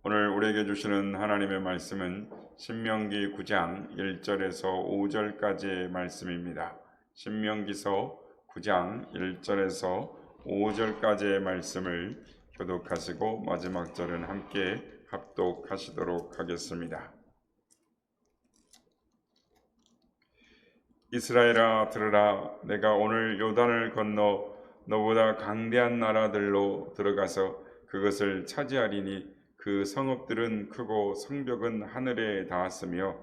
오늘 우리에게 주시는 하나님의 말씀은 신명기 9장 1절에서 5절까지의 말씀입니다. 신명기서 9장 1절에서 5절까지의 말씀을 교독하시고 마지막 절은 함께 합독하시도록 하겠습니다. 이스라엘아 들으라, 내가 오늘 요단을 건너 너보다 강대한 나라들로 들어가서 그것을 차지하리니 그 성읍들은 크고 성벽은 하늘에 닿았으며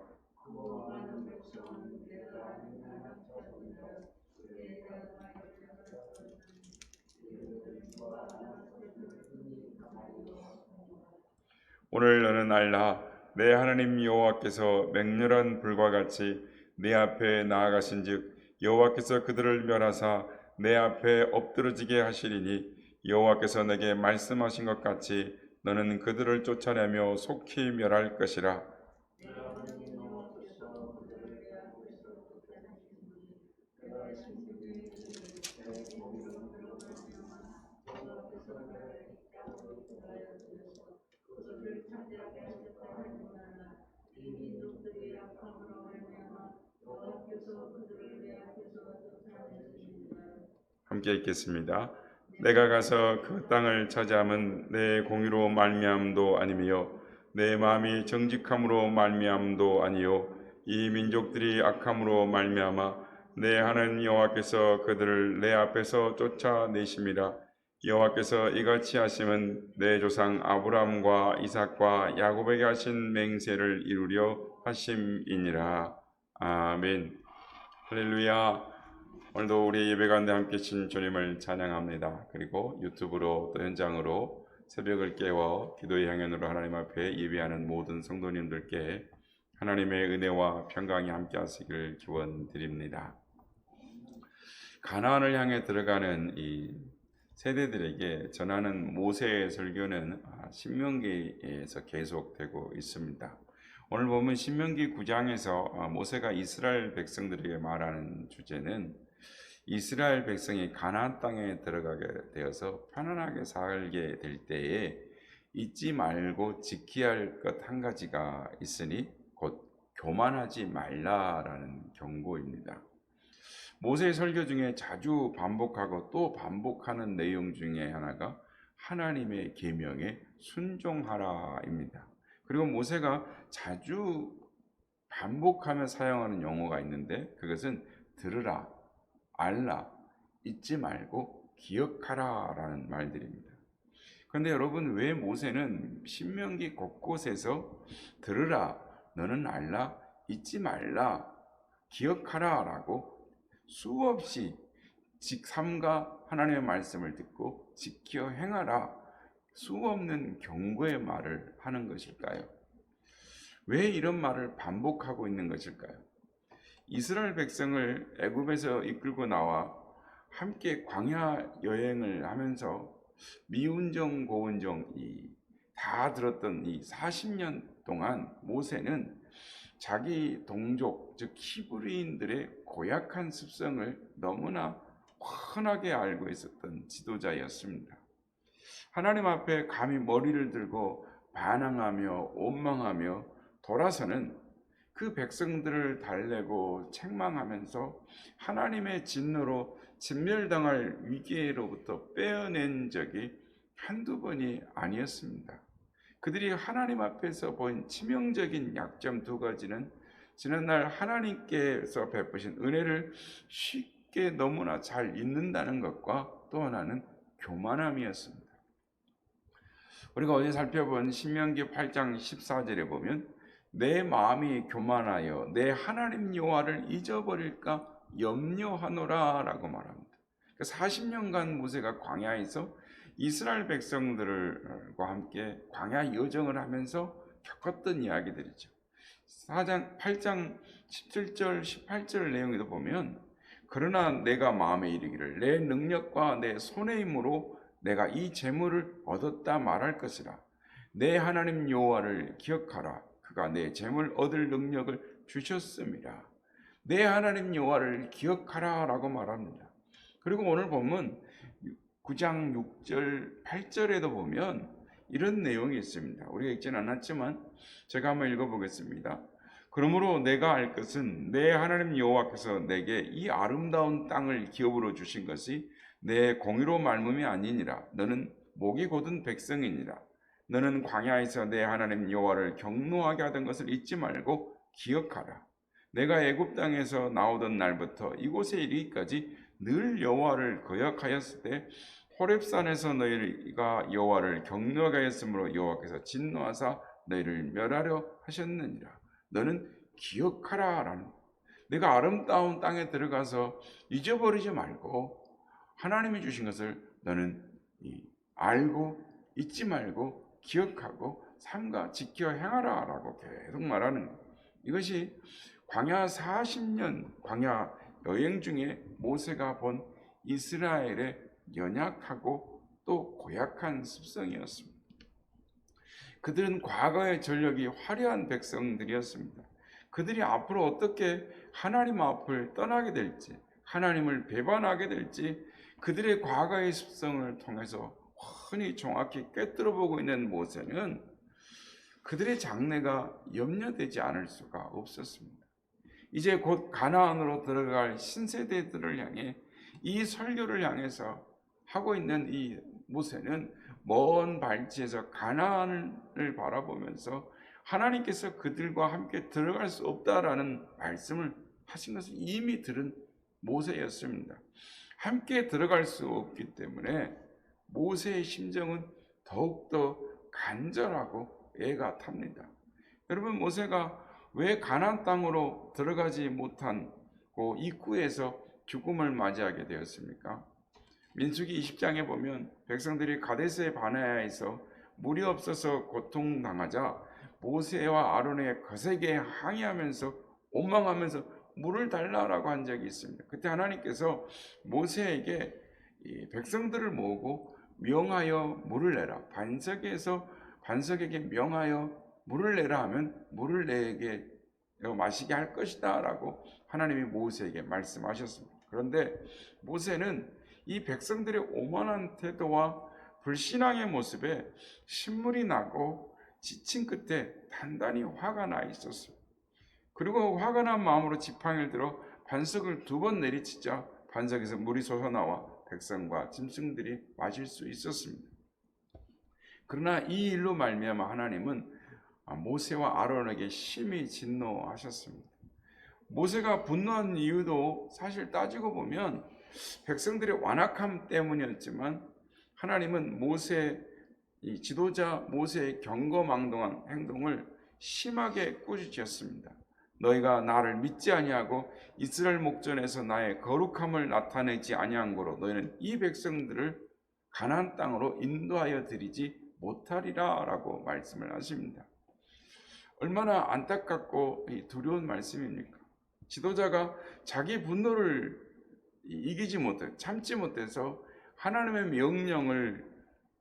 오늘 너는 알라, 내 하나님 여호와께서 맹렬한 불과 같이 내 앞에 나아가신즉 여호와께서 그들을 멸하사 내 앞에 엎드러지게 하시리니 여호와께서 내게 말씀하신 것 같이 너는 그들을 쫓아내며 속히 멸할 것이라. 함께 읽겠습니다. 내가 가서 그 땅을 차지함은 내 공의로 말미암도 아니며 내 마음이 정직함으로 말미암도 아니요 이 민족들이 악함으로 말미암아 내 하나님 여호와께서 그들을 내 앞에서 쫓아내심이라. 여호와께서 이같이 하심은 내 조상 아브라함과 이삭과 야곱에게 하신 맹세를 이루려 하심이니라. 아멘. 할렐루야. 오늘도 우리 예배 가운데 함께 신 주님을 찬양합니다. 그리고 유튜브로 또 현장으로 새벽을 깨워 기도의 향연으로 하나님 앞에 예배하는 모든 성도님들께 하나님의 은혜와 평강이 함께 하시기를 기원드립니다. 가나안을 향해 들어가는 이 세대들에게 전하는 모세의 설교는 신명기에서 계속되고 있습니다. 오늘 보면 신명기 9장에서 모세가 이스라엘 백성들에게 말하는 주제는 이스라엘 백성이 가나안 땅에 들어가게 되어서 편안하게 살게 될 때에 잊지 말고 지켜야 할 것 한 가지가 있으니 곧 교만하지 말라라는 경고입니다. 모세의 설교 중에 자주 반복하고 또 반복하는 내용 중에 하나가 하나님의 계명에 순종하라입니다. 그리고 모세가 자주 반복하며 사용하는 용어가 있는데 그것은 들으라, 알라, 잊지 말고 기억하라 라는 말들입니다. 그런데 여러분, 왜 모세는 신명기 곳곳에서 들으라, 너는 알라, 잊지 말라, 기억하라 라고 수없이 삼가 하나님의 말씀을 듣고 지켜 행하라 수없는 경고의 말을 하는 것일까요? 왜 이런 말을 반복하고 있는 것일까요? 이스라엘 백성을 애굽에서 이끌고 나와 함께 광야 여행을 하면서 미운정 고운정 다 들었던 이 40년 동안 모세는 자기 동족 즉 히브리인들의 고약한 습성을 너무나 훤하게 알고 있었던 지도자였습니다. 하나님 앞에 감히 머리를 들고 반항하며 원망하며 돌아서는 그 백성들을 달래고 책망하면서 하나님의 진노로 진멸당할 위기로부터 빼어낸 적이 한두 번이 아니었습니다. 그들이 하나님 앞에서 본 치명적인 약점 두 가지는 지난날 하나님께서 베푸신 은혜를 쉽게 너무나 잘 잊는다는 것과 또 하나는 교만함이었습니다. 우리가 어제 살펴본 신명기 8장 14절에 보면 내 마음이 교만하여 내 하나님 여호와를 잊어버릴까 염려하노라 라고 말합니다. 40년간 모세가 광야에서 이스라엘 백성들과 함께 광야 여정을 하면서 겪었던 이야기들이죠. 8장 17절 18절 내용에도 보면 그러나 내가 마음에 이르기를 내 능력과 내 손의 힘으로 내가 이 재물을 얻었다 말할 것이라. 내 하나님 여호와를 기억하라. 그가 내 재물 얻을 능력을 주셨습니다. 내 하나님 여호와를 기억하라 라고 말합니다. 그리고 오늘 보면 9장 6절 8절에도 보면 이런 내용이 있습니다. 우리가 읽지는 않았지만 제가 한번 읽어보겠습니다. 그러므로 내가 알 것은 내 하나님 여호와께서 내게 이 아름다운 땅을 기업으로 주신 것이 내 공의로 말미암이 아니니라. 너는 목이 곧은 백성이니라. 너는 광야에서 내 하나님 여호와를 경노하게 하던 것을 잊지 말고 기억하라. 내가 애굽 땅에서 나오던 날부터 이곳에 이르기까지 늘 여호와를 거역하였을 때 호렙산에서 너희가 여호와를 경노하게 하였으므로 여호와께서 진노하사 너희를 멸하려 하셨느니라. 너는 기억하라라는, 내가 아름다운 땅에 들어가서 잊어버리지 말고 하나님이 주신 것을 너는 알고 잊지 말고 기억하고 삼가 지켜 행하라라고 계속 말하는 거예요. 이것이 광야 40년 광야 여행 중에 모세가 본 이스라엘의 연약하고 또 고약한 습성이었습니다. 그들은 과거의 전력이 화려한 백성들이었습니다. 그들이 앞으로 어떻게 하나님 앞을 떠나게 될지, 하나님을 배반하게 될지 그들의 과거의 습성을 통해서 흔히 정확히 꿰뚫어 보고 있는 모세는 그들의 장래가 염려되지 않을 수가 없었습니다. 이제 곧 가나안으로 들어갈 신세대들을 향해 이 설교를 향해서 하고 있는 이 모세는 먼 발치에서 가나안을 바라보면서 하나님께서 그들과 함께 들어갈 수 없다라는 말씀을 하신 것을 이미 들은 모세였습니다. 함께 들어갈 수 없기 때문에 모세의 심정은 더욱더 간절하고 애가 탑니다. 여러분, 모세가 왜 가나안 땅으로 들어가지 못한 입구에서 죽음을 맞이하게 되었습니까? 민수기 20장에 보면 백성들이 가데스 바네아에서 물이 없어서 고통당하자 모세와 아론의 거세게 항의하면서 원망하면서 물을 달라라고 한 적이 있습니다. 그때 하나님께서 모세에게 이 백성들을 모으고 명하여 물을 내라, 반석에게 명하여 물을 내라 하면 물을 내게 마시게 할 것이다 라고 하나님이 모세에게 말씀하셨습니다. 그런데 모세는 이 백성들의 오만한 태도와 불신앙의 모습에 신물이 나고 지친 끝에 단단히 화가 나 있었어요. 그리고 화가 난 마음으로 지팡이를 들어 반석을 2번 내리치자 반석에서 물이 솟아나와 백성과 짐승들이 마실 수 있었습니다. 그러나 이 일로 말미암아 하나님은 모세와 아론에게 심히 진노하셨습니다. 모세가 분노한 이유도 사실 따지고 보면 백성들의 완악함 때문이었지만 하나님은 이 지도자 모세의 경거망동한 행동을 심하게 꾸짖었습니다. 너희가 나를 믿지 아니하고 이스라엘 목전에서 나의 거룩함을 나타내지 아니한 거로 너희는 이 백성들을 가나안 땅으로 인도하여 드리지 못하리라 라고 말씀을 하십니다. 얼마나 안타깝고 두려운 말씀입니까? 지도자가 자기 분노를 참지 못해서 하나님의 명령을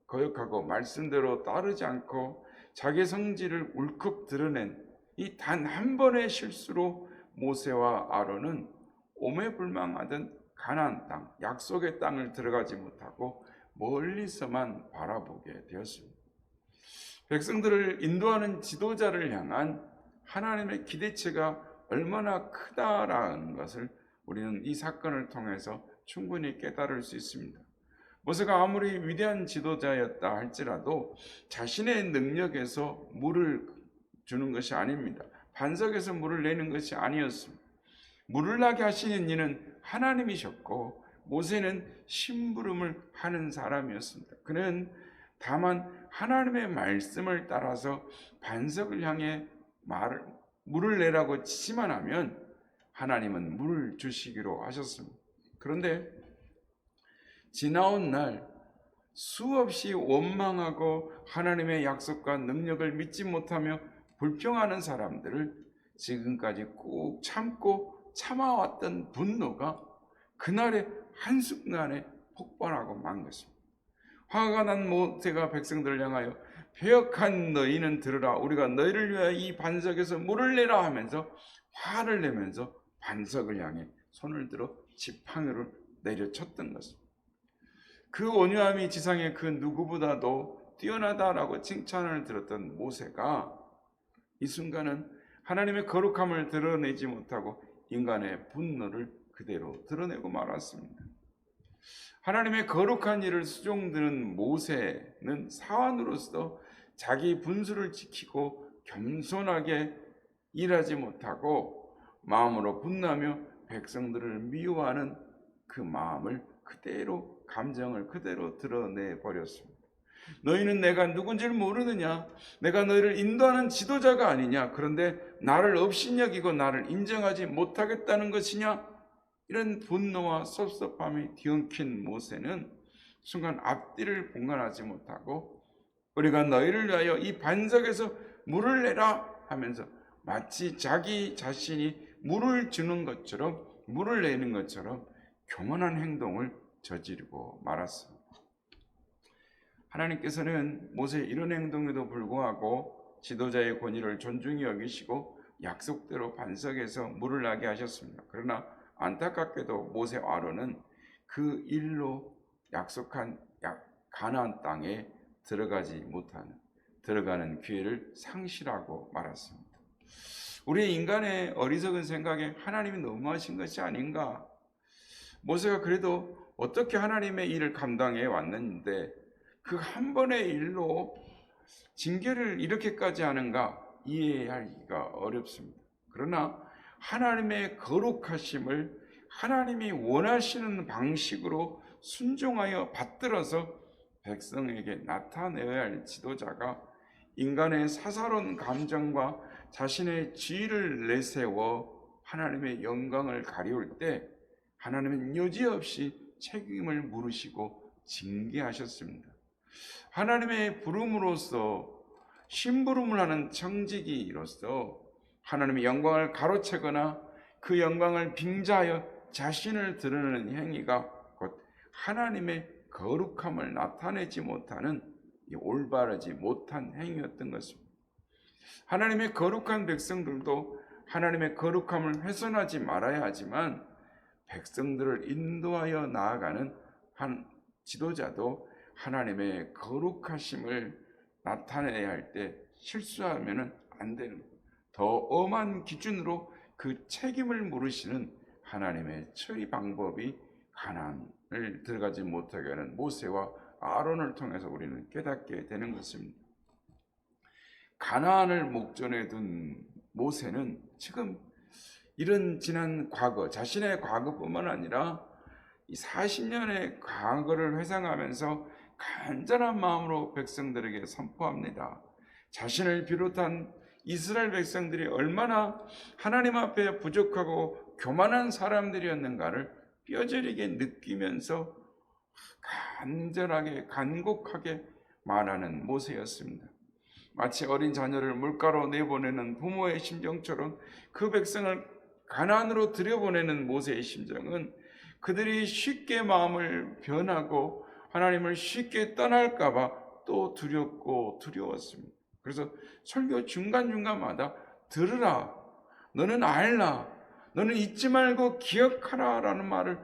거역하고 말씀대로 따르지 않고 자기 성질을 울컥 드러낸 이 단 한 번의 실수로 모세와 아론은 오매불망하던 가나안 땅, 약속의 땅을 들어가지 못하고 멀리서만 바라보게 되었습니다. 백성들을 인도하는 지도자를 향한 하나님의 기대치가 얼마나 크다라는 것을 우리는 이 사건을 통해서 충분히 깨달을 수 있습니다. 모세가 아무리 위대한 지도자였다 할지라도 자신의 능력에서 물을 주는 것이 아닙니다. 반석에서 물을 내는 것이 아니었습니다. 물을 나게 하시는 이는 하나님이셨고 모세는 심부름을 하는 사람이었습니다. 그는 다만 하나님의 말씀을 따라서 반석을 향해 물을 내라고 지시만 하면 하나님은 물을 주시기로 하셨습니다. 그런데 지나온 날 수없이 원망하고 하나님의 약속과 능력을 믿지 못하며 불평하는 사람들을 지금까지 꾹 참고 참아왔던 분노가 그날의 한순간에 폭발하고 만 것입니다. 화가 난 모세가 백성들을 향하여 배역한 너희는 들으라, 우리가 너희를 위하여 이 반석에서 물을 내라 하면서 화를 내면서 반석을 향해 손을 들어 지팡이를 내려쳤던 것입니다. 그 온유함이 지상의 그 누구보다도 뛰어나다라고 칭찬을 들었던 모세가 이 순간은 하나님의 거룩함을 드러내지 못하고 인간의 분노를 그대로 드러내고 말았습니다. 하나님의 거룩한 일을 수종드는 모세는 사환으로서 자기 분수를 지키고 겸손하게 일하지 못하고 마음으로 분노하며 백성들을 미워하는 그 마음을 그대로, 감정을 그대로 드러내 버렸습니다. 너희는 내가 누군지를 모르느냐? 내가 너희를 인도하는 지도자가 아니냐? 그런데 나를 업신여기고 나를 인정하지 못하겠다는 것이냐? 이런 분노와 섭섭함이 뒤엉킨 모세는 순간 앞뒤를 분간하지 못하고 우리가 너희를 위하여 이 반석에서 물을 내라 하면서 마치 자기 자신이 물을 주는 것처럼, 물을 내는 것처럼 교만한 행동을 저지르고 말았습니다. 하나님께서는 모세의 이런 행동에도 불구하고 지도자의 권위를 존중히 여기시고 약속대로 반석에서 물을 나게 하셨습니다. 그러나 안타깝게도 모세와 아론은 그 일로 약속한 가나안 땅에 들어가는 기회를 상실하고 말았습니다. 우리 인간의 어리석은 생각에 하나님이 너무하신 것이 아닌가? 모세가 그래도 어떻게 하나님의 일을 감당해 왔는데 그 한 번의 일로 징계를 이렇게까지 하는가 이해하기가 어렵습니다. 그러나 하나님의 거룩하심을 하나님이 원하시는 방식으로 순종하여 받들어서 백성에게 나타내야 할 지도자가 인간의 사사로운 감정과 자신의 지위를 내세워 하나님의 영광을 가리울 때 하나님은 여지없이 책임을 물으시고 징계하셨습니다. 하나님의 부름으로서 심부름을 하는 청지기로서 하나님의 영광을 가로채거나 그 영광을 빙자하여 자신을 드러내는 행위가 곧 하나님의 거룩함을 나타내지 못하는 올바르지 못한 행위였던 것입니다. 하나님의 거룩한 백성들도 하나님의 거룩함을 훼손하지 말아야 하지만 백성들을 인도하여 나아가는 한 지도자도 하나님의 거룩하심을 나타내야 할 때 실수하면 안 되는, 더 엄한 기준으로 그 책임을 물으시는 하나님의 처리 방법이 가나안을 들어가지 못하게 하는 모세와 아론을 통해서 우리는 깨닫게 되는 것입니다. 가나안을 목전에 둔 모세는 지금 이런 지난 과거, 자신의 과거뿐만 아니라 이 40년의 과거를 회상하면서 간절한 마음으로 백성들에게 선포합니다. 자신을 비롯한 이스라엘 백성들이 얼마나 하나님 앞에 부족하고 교만한 사람들이었는가를 뼈저리게 느끼면서 간절하게 간곡하게 말하는 모세였습니다. 마치 어린 자녀를 물가로 내보내는 부모의 심정처럼 그 백성을 가나안으로 들여보내는 모세의 심정은 그들이 쉽게 마음을 변하고 하나님을 쉽게 떠날까 봐 또 두렵고 두려웠습니다. 그래서 설교 중간중간마다 들으라, 너는 알라, 너는 잊지 말고 기억하라 라는 말을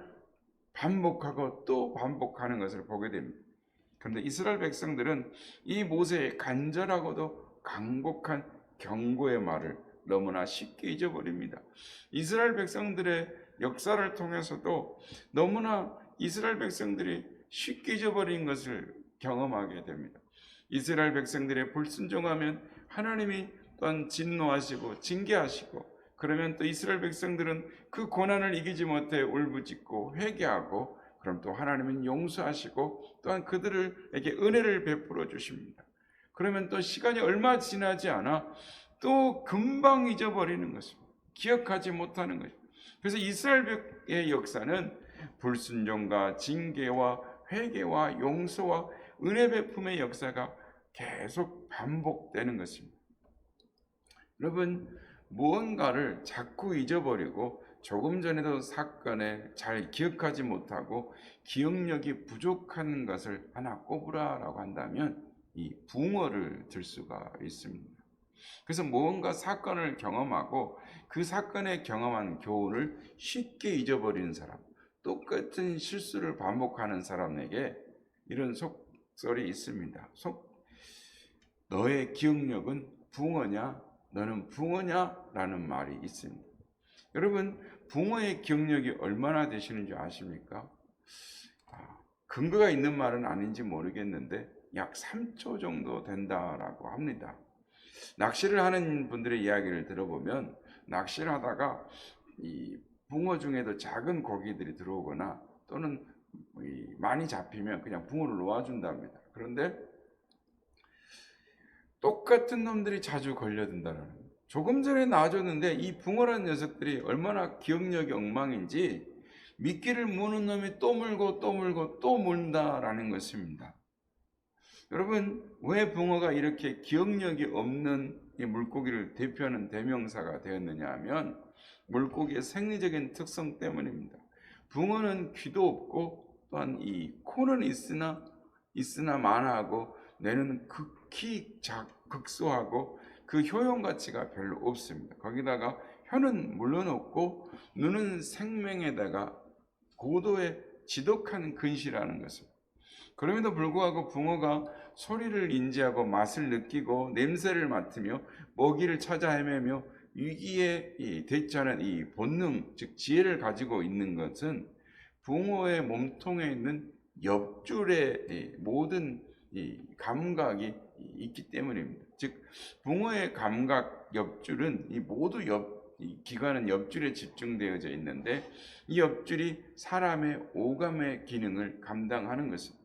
반복하고 또 반복하는 것을 보게 됩니다. 그런데 이스라엘 백성들은 이 모세의 간절하고도 간곡한 경고의 말을 너무나 쉽게 잊어버립니다. 이스라엘 백성들의 역사를 통해서도 너무나 이스라엘 백성들이 쉽게 잊어버린 것을 경험하게 됩니다. 이스라엘 백성들의 불순종하면 하나님이 또한 진노하시고 징계하시고, 그러면 또 이스라엘 백성들은 그 고난을 이기지 못해 울부짖고 회개하고, 그럼 또 하나님은 용서하시고 또한 그들에게 은혜를 베풀어 주십니다. 그러면 또 시간이 얼마 지나지 않아 또 금방 잊어버리는 것입니다. 기억하지 못하는 것입니다. 그래서 이스라엘의 역사는 불순종과 징계와 회개와 용서와 은혜 베품의 역사가 계속 반복되는 것입니다. 여러분, 무언가를 자꾸 잊어버리고 조금 전에도 사건에 잘 기억하지 못하고 기억력이 부족한 것을 하나 꼽으라라고 한다면 이 붕어를 들 수가 있습니다. 그래서 무언가 사건을 경험하고 그 사건에 경험한 교훈을 쉽게 잊어버리는 사람, 똑같은 실수를 반복하는 사람에게 이런 속설이 있습니다. 너의 기억력은 붕어냐? 너는 붕어냐? 라는 말이 있습니다. 여러분, 붕어의 기억력이 얼마나 되시는지 아십니까? 근거가 있는 말은 아닌지 모르겠는데 약 3초 정도 된다라고 합니다. 낚시를 하는 분들의 이야기를 들어보면 낚시를 하다가 이 붕어 중에도 작은 고기들이 들어오거나 또는 많이 잡히면 그냥 붕어를 놓아준답니다. 그런데 똑같은 놈들이 자주 걸려든다는 거예요. 조금 전에 놔줬는데 이 붕어라는 녀석들이 얼마나 기억력이 엉망인지 미끼를 무는 놈이 또 물고 또 물고 또 문다라는 것입니다. 여러분, 왜 붕어가 이렇게 기억력이 없는 이 물고기를 대표하는 대명사가 되었느냐 하면 물고기의 생리적인 특성 때문입니다. 붕어는 귀도 없고 또한 이 코는 있으나 마나하고 뇌는 극히 극소하고 그 효용 가치가 별로 없습니다. 거기다가 혀는 물론 없고 눈은 생명에다가 고도의 지독한 근시라는 것입니다. 그럼에도 불구하고 붕어가 소리를 인지하고 맛을 느끼고 냄새를 맡으며 먹이를 찾아 헤매며 위기에 대처하는 이 본능, 즉 지혜를 가지고 있는 것은 붕어의 몸통에 있는 옆줄의 모든 이 감각이 있기 때문입니다. 즉 붕어의 감각 옆줄은 이 기관은 옆줄에 집중되어져 있는데 이 옆줄이 사람의 오감의 기능을 감당하는 것입니다.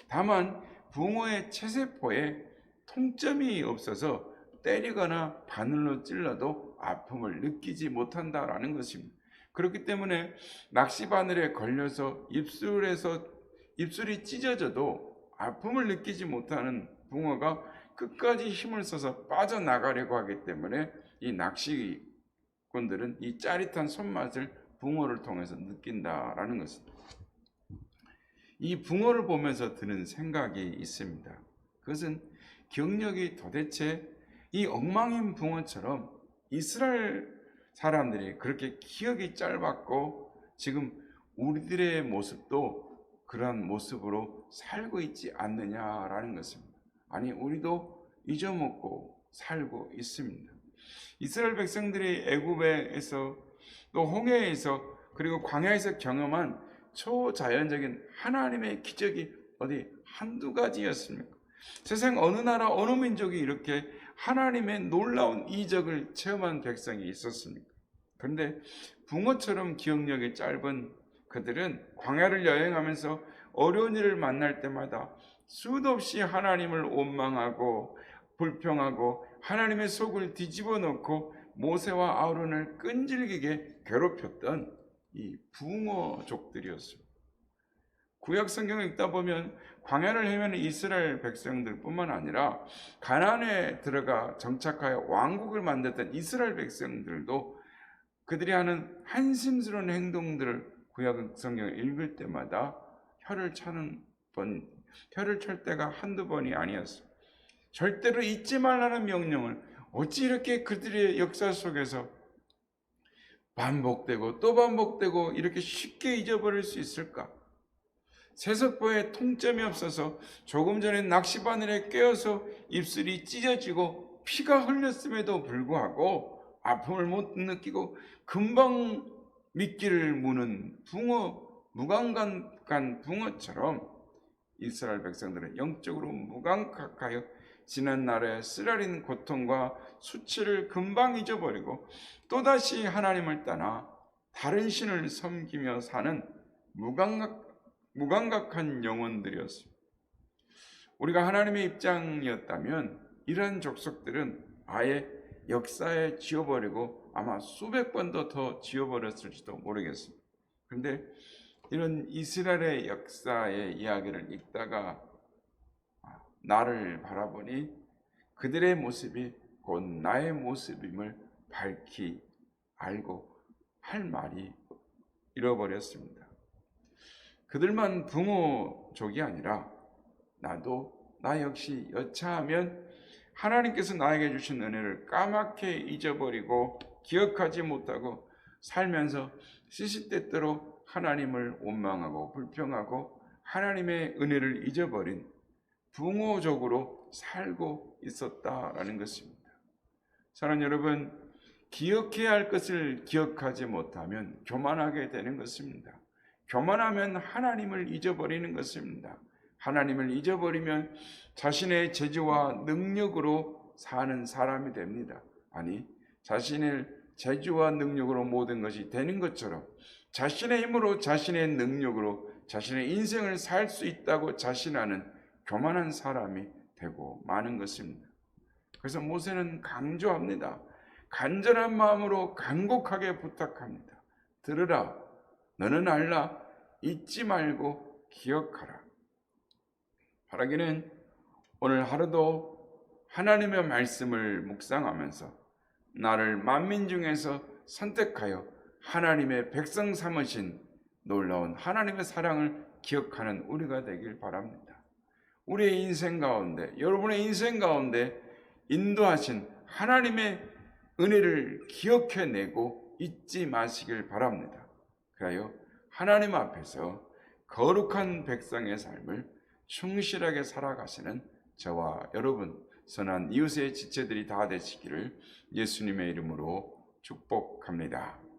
다만 붕어의 체세포에 통점이 없어서 때리거나 바늘로 찔러도 아픔을 느끼지 못한다라는 것입니다. 그렇기 때문에 낚시 바늘에 걸려서 입술이 찢어져도 아픔을 느끼지 못하는 붕어가 끝까지 힘을 써서 빠져나가려고 하기 때문에 이 낚시꾼들은 이 짜릿한 손맛을 붕어를 통해서 느낀다라는 것입니다. 이 붕어를 보면서 드는 생각이 있습니다. 그것은 기억력이 도대체 이 엉망인 붕어처럼 이스라엘 사람들이 그렇게 기억이 짧았고 지금 우리들의 모습도 그러한 모습으로 살고 있지 않느냐라는 것입니다. 아니, 우리도 잊어먹고 살고 있습니다. 이스라엘 백성들이 애굽에서 또 홍해에서 그리고 광야에서 경험한 초자연적인 하나님의 기적이 어디 한두 가지였습니까? 세상 어느 나라 어느 민족이 이렇게 하나님의 놀라운 이적을 체험한 백성이 있었습니까? 그런데 붕어처럼 기억력이 짧은 그들은 광야를 여행하면서 어려운 일을 만날 때마다 수도 없이 하나님을 원망하고 불평하고 하나님의 속을 뒤집어 놓고 모세와 아론을 끈질기게 괴롭혔던 이 붕어족들이었습니다. 구약 성경을 읽다 보면 광야를 헤매는 이스라엘 백성들뿐만 아니라 가나안에 들어가 정착하여 왕국을 만들었던 이스라엘 백성들도 그들이 하는 한심스러운 행동들을 구약 성경을 읽을 때마다 혀를 찰 때가 한두 번이 아니었어요. 절대로 잊지 말라는 명령을 어찌 이렇게 그들의 역사 속에서 반복되고 또 반복되고 이렇게 쉽게 잊어버릴 수 있을까? 세석보에 통점이 없어서 조금 전에 낚시바늘에 꿰어서 입술이 찢어지고 피가 흘렸음에도 불구하고 아픔을 못 느끼고 금방 미끼를 무는 무감각한 붕어처럼 이스라엘 백성들은 영적으로 무감각하여 지난 날의 쓰라린 고통과 수치를 금방 잊어버리고 또다시 하나님을 떠나 다른 신을 섬기며 사는 무감각한 영혼들이었습니다. 우리가 하나님의 입장이었다면 이러한 족속들은 아예 역사에 지워버리고 아마 수백 번도 더 지워버렸을지도 모르겠습니다. 그런데 이런 이스라엘의 역사의 이야기를 읽다가 나를 바라보니 그들의 모습이 곧 나의 모습임을 밝히 알고 할 말이 잃어버렸습니다. 그들만 붕어족이 아니라 나 역시 여차하면 하나님께서 나에게 주신 은혜를 까맣게 잊어버리고 기억하지 못하고 살면서 시시때때로 하나님을 원망하고 불평하고 하나님의 은혜를 잊어버린 붕어족으로 살고 있었다라는 것입니다. 사랑하는 여러분, 기억해야 할 것을 기억하지 못하면 교만하게 되는 것입니다. 교만하면 하나님을 잊어버리는 것입니다. 하나님을 잊어버리면 자신의 재주와 능력으로 사는 사람이 됩니다. 아니, 자신의 재주와 능력으로 모든 것이 되는 것처럼 자신의 힘으로, 자신의 능력으로 자신의 인생을 살 수 있다고 자신하는 교만한 사람이 되고 마는 것입니다. 그래서 모세는 강조합니다. 간절한 마음으로 간곡하게 부탁합니다. 들으라, 너는 알라, 잊지 말고 기억하라. 바라기는 오늘 하루도 하나님의 말씀을 묵상하면서 나를 만민 중에서 선택하여 하나님의 백성 삼으신 놀라운 하나님의 사랑을 기억하는 우리가 되길 바랍니다. 우리의 인생 가운데, 여러분의 인생 가운데 인도하신 하나님의 은혜를 기억해내고 잊지 마시길 바랍니다. 그래요 하나님 앞에서 거룩한 백성의 삶을 충실하게 살아가시는 저와 여러분, 선한 이웃의 지체들이 다 되시기를 예수님의 이름으로 축복합니다.